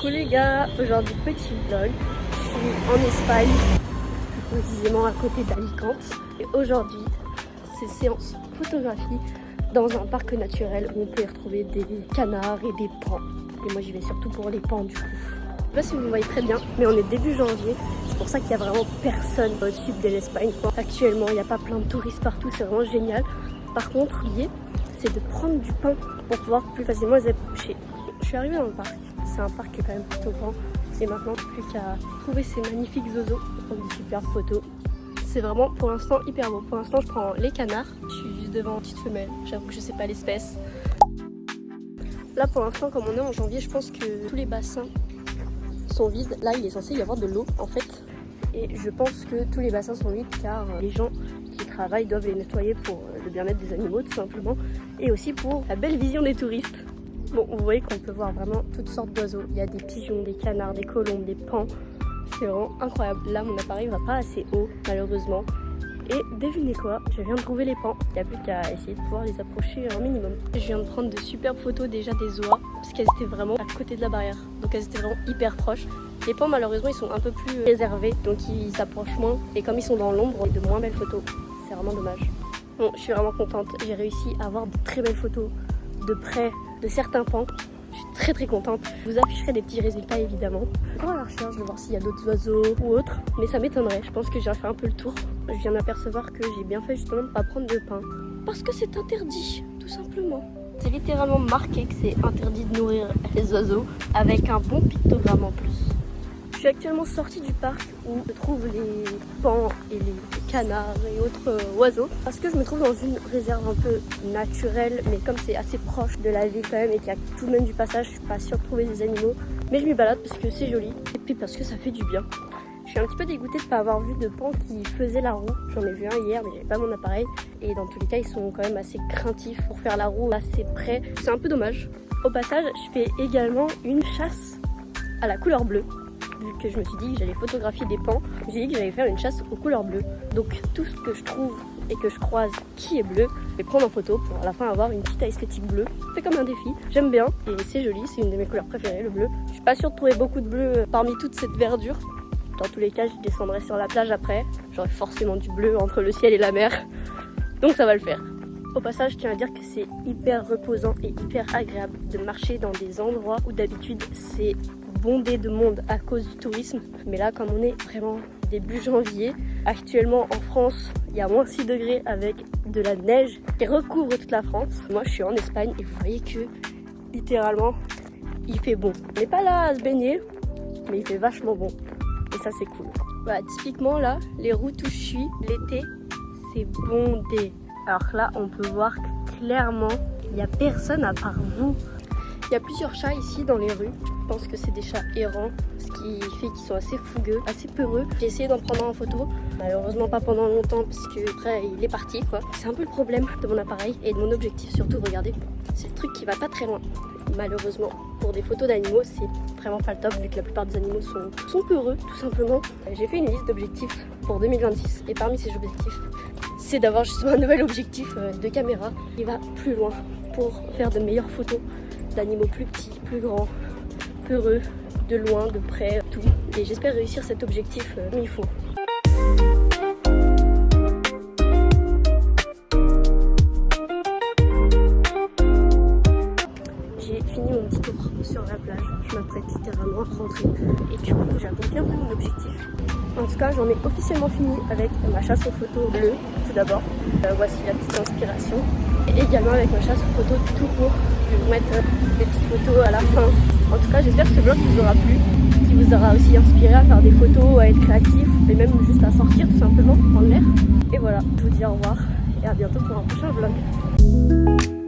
Coucou les gars, aujourd'hui petit vlog, je suis en Espagne, plus précisément à côté d'Alicante. Et aujourd'hui, c'est séance photographie dans un parc naturel où on peut y retrouver des canards et des paons. Et moi j'y vais surtout pour les paons du coup. Je sais pas si vous me voyez très bien, mais on est début janvier, c'est pour ça qu'il y a vraiment personne au sud de l'Espagne. Actuellement, il n'y a pas plein de touristes partout, c'est vraiment génial. Par contre, l'idée, c'est de prendre du pain pour pouvoir plus facilement les approcher. Je suis arrivée dans le parc. C'est un parc qui est quand même plutôt grand. Et maintenant, plus qu'à trouver ces magnifiques zozos pour prendre des superbes photos. C'est vraiment pour l'instant hyper beau. Pour l'instant, je prends les canards. Je suis juste devant une petite femelle. J'avoue que je sais pas l'espèce. Là, pour l'instant, comme on est en janvier, je pense que tous les bassins sont vides. Là, il est censé y avoir de l'eau en fait. Et je pense que tous les bassins sont vides car les gens qui travaillent doivent les nettoyer pour le bien-être des animaux tout simplement. Et aussi pour la belle vision des touristes. Bon, vous voyez qu'on peut voir vraiment toutes sortes d'oiseaux. Il y a des pigeons, des canards, des colombes, des paons. C'est vraiment incroyable. Là, mon appareil va pas assez haut, malheureusement. Et devinez quoi, je viens de trouver les paons. Il n'y a plus qu'à essayer de pouvoir les approcher un minimum. Je viens de prendre de superbes photos déjà des oies, parce qu'elles étaient vraiment à côté de la barrière. Donc elles étaient vraiment hyper proches. Les paons, malheureusement, ils sont un peu plus réservés, donc ils s'approchent moins. Et comme ils sont dans l'ombre, de moins belles photos. C'est vraiment dommage. Bon, je suis vraiment contente. J'ai réussi à avoir de très belles photos de près de certains paons. Je suis très contente. Je vous afficherai des petits résultats évidemment. Je vais à la recherche de voir s'il y a d'autres oiseaux ou autres, mais ça m'étonnerait. Je pense que j'ai fait un peu le tour. Je viens d'apercevoir que j'ai bien fait justement de ne pas prendre de pain. Parce que c'est interdit, tout simplement. C'est littéralement marqué que c'est interdit de nourrir les oiseaux avec un bon pictogramme en plus. Je suis actuellement sortie du parc où je trouve les paons et les canards et autres oiseaux parce que je me trouve dans une réserve un peu naturelle, mais comme c'est assez proche de la ville quand même et qu'il y a tout de même du passage, je suis pas sûre de trouver des animaux, mais je m'y balade parce que c'est joli et puis parce que ça fait du bien. Je suis un petit peu dégoûtée de ne pas avoir vu de paons qui faisaient la roue. J'en ai vu un hier mais j'avais pas mon appareil et dans tous les cas ils sont quand même assez craintifs pour faire la roue assez près. C'est un peu dommage. Au passage, je fais également une chasse à la couleur bleue. Vu que je me suis dit que j'allais photographier des paons, j'ai dit que j'allais faire une chasse aux couleurs bleues. Donc tout ce que je trouve et que je croise qui est bleu, je vais prendre en photo pour à la fin avoir une petite esthétique bleue. C'est comme un défi, j'aime bien et c'est joli, c'est une de mes couleurs préférées, le bleu. Je suis pas sûre de trouver beaucoup de bleu parmi toute cette verdure. Dans tous les cas, je descendrai sur la plage après. J'aurai forcément du bleu entre le ciel et la mer. Donc ça va le faire. Au passage, je tiens à dire que c'est hyper reposant et hyper agréable de marcher dans des endroits où d'habitude c'est bondé de monde à cause du tourisme. Mais là, comme on est vraiment début janvier, actuellement en France, il y a moins 6 degrés avec de la neige qui recouvre toute la France. Moi, je suis en Espagne et vous voyez que littéralement, il fait bon. On n'est pas là à se baigner, mais il fait vachement bon. Et ça, c'est cool. Voilà, typiquement là, les routes où je suis, l'été, c'est bondé. Alors là, on peut voir que clairement, il n'y a personne à part vous. Il y a plusieurs chats ici dans les rues. Je pense que c'est des chats errants, ce qui fait qu'ils sont assez fougueux, assez peureux. J'ai essayé d'en prendre en photo, malheureusement pas pendant longtemps parce que après il est parti quoi. C'est un peu le problème de mon appareil et de mon objectif surtout, regardez. C'est le truc qui va pas très loin. Malheureusement, pour des photos d'animaux, c'est vraiment pas le top vu que la plupart des animaux sont peureux tout simplement. J'ai fait une liste d'objectifs pour 2026 et parmi ces objectifs, c'est d'avoir justement un nouvel objectif de caméra qui va plus loin pour faire de meilleures photos d'animaux plus petits, plus grands, peureux, de loin, de près, tout. Et j'espère réussir cet objectif comme il faut. J'ai fini mon petit tour sur la plage. Je m'apprête littéralement à rentrer. Et du coup, j'ai accompli un peu mon objectif. En tout cas, j'en ai officiellement fini avec ma chasse aux photos bleues, tout d'abord. Voici la petite inspiration. Et également avec ma chasse aux photos tout court. Je vais vous mettre des petites photos à la fin. En tout cas, j'espère que ce vlog vous aura plu, qui vous aura aussi inspiré à faire des photos, à être créatif, et même juste à sortir tout simplement, prendre l'air. Et voilà, je vous dis au revoir et à bientôt pour un prochain vlog.